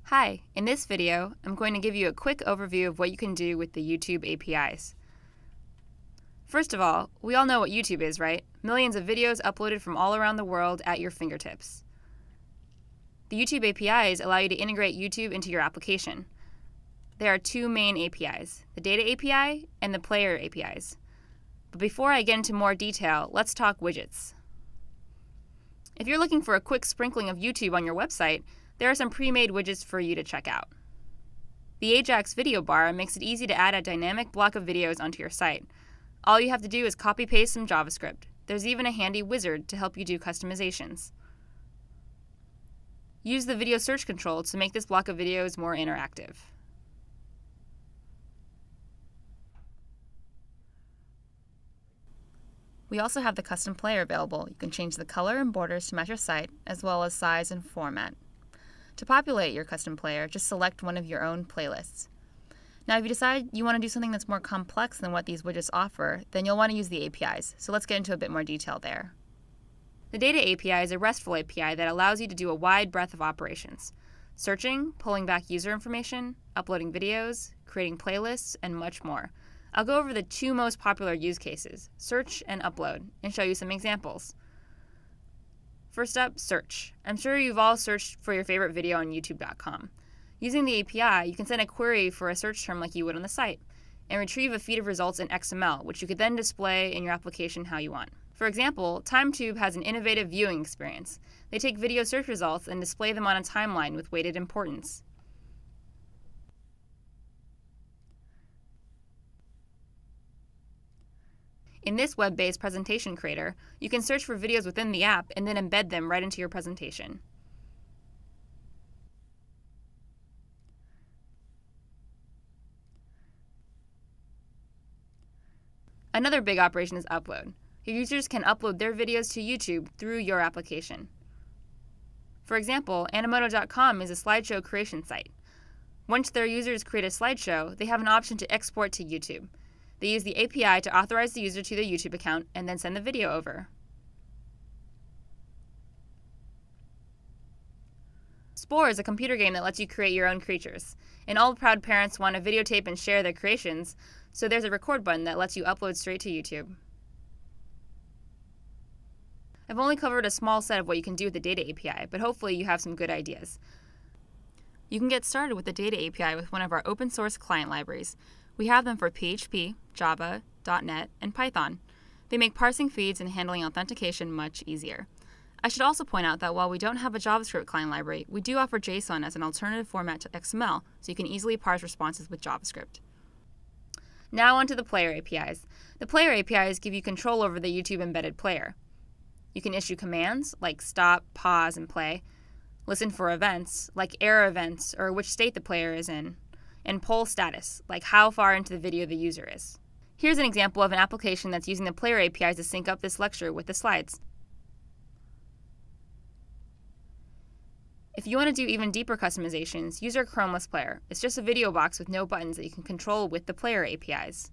Hi, in this video, I'm going to give you a quick overview of what you can do with the YouTube APIs. First of all, we all know what YouTube is, right? Millions of videos uploaded from all around the world at your fingertips. The YouTube APIs allow you to integrate YouTube into your application. There are two main APIs, the Data API and the Player APIs. But before I get into more detail, let's talk widgets. If you're looking for a quick sprinkling of YouTube on your website, there are some pre-made widgets for you to check out. The Ajax video bar makes it easy to add a dynamic block of videos onto your site. All you have to do is copy-paste some JavaScript. There's even a handy wizard to help you do customizations. Use the video search control to make this block of videos more interactive. We also have the custom player available. You can change the color and borders to match your site, as well as size and format. To populate your custom player, just select one of your own playlists. Now, if you decide you want to do something that's more complex than what these widgets offer, then you'll want to use the APIs, so let's get into a bit more detail there. The Data API is a RESTful API that allows you to do a wide breadth of operations: searching, pulling back user information, uploading videos, creating playlists, and much more. I'll go over the two most popular use cases, search and upload, and show you some examples. First up, search. I'm sure you've all searched for your favorite video on YouTube.com. Using the API, you can send a query for a search term like you would on the site, and retrieve a feed of results in XML, which you could then display in your application how you want. For example, TimeTube has an innovative viewing experience. They take video search results and display them on a timeline with weighted importance. In this web-based presentation creator, you can search for videos within the app and then embed them right into your presentation. Another big operation is upload. Your users can upload their videos to YouTube through your application. For example, Animoto.com is a slideshow creation site. Once their users create a slideshow, they have an option to export to YouTube. They use the API to authorize the user to their YouTube account and then send the video over. Spore is a computer game that lets you create your own creatures. And all proud parents want to videotape and share their creations, so there's a record button that lets you upload straight to YouTube. I've only covered a small set of what you can do with the Data API, but hopefully you have some good ideas. You can get started with the Data API with one of our open source client libraries. We have them for PHP, Java, .NET, and Python. They make parsing feeds and handling authentication much easier. I should also point out that while we don't have a JavaScript client library, we do offer JSON as an alternative format to XML, so you can easily parse responses with JavaScript. Now onto the Player APIs. The Player APIs give you control over the YouTube embedded player. You can issue commands like stop, pause, and play, listen for events like error events or which state the player is in, and poll status, like how far into the video the user is. Here's an example of an application that's using the Player APIs to sync up this lecture with the slides. If you want to do even deeper customizations, use our Chromeless Player. It's just a video box with no buttons that you can control with the Player APIs.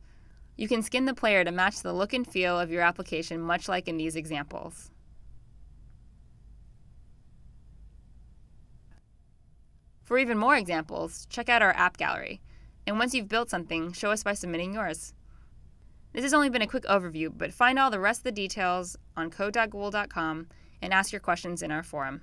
You can skin the player to match the look and feel of your application, much like in these examples. For even more examples, check out our app gallery. And once you've built something, show us by submitting yours. This has only been a quick overview, but find all the rest of the details on code.google.com and ask your questions in our forum.